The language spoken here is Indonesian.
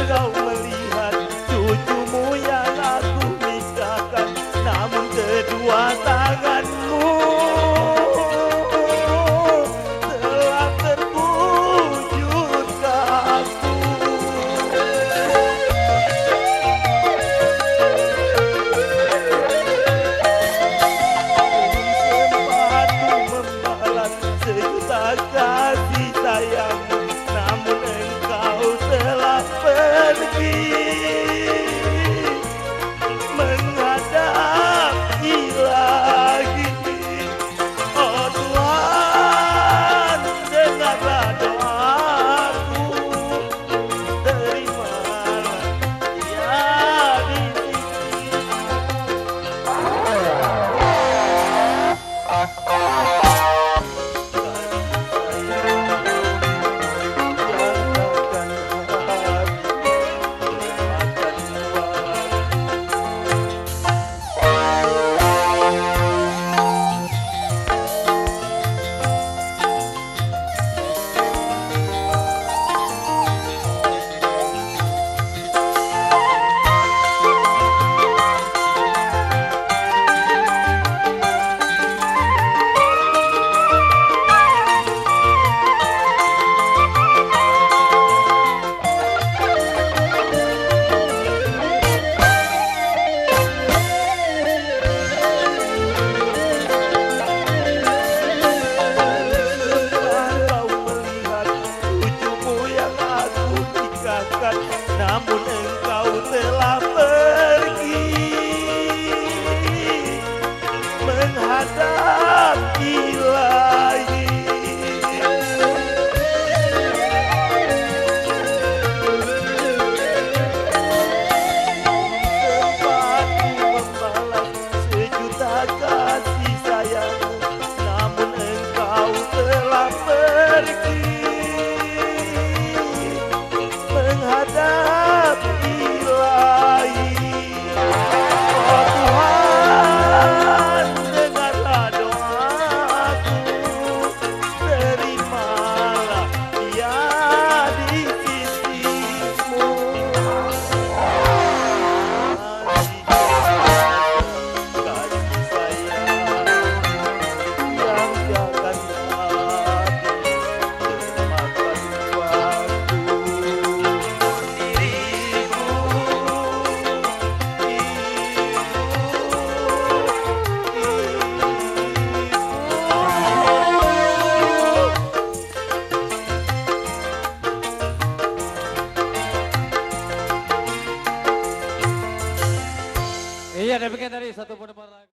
Kau melihat cucumu yang aku nikahkan, namun kedua tanganmu telah terbujur ke aku. Sempat ku membalas sejuta kasih sayangmu, namun engkau telah pergi menghadap ilahi. Oh Tuhan, dengarlah doaku, terimalah dia di namun engkau telah pergi menghadap ilahi. Sempat ku membalas sejuta kasih sayangmu, namun engkau telah pergi menghadap ilahi. Oh Tuhan, dengarlah doaku, terimalah dia di sisimu. Kasih sayang yang takkan habis termakan waktu. Iya, demikian dari satu penebar.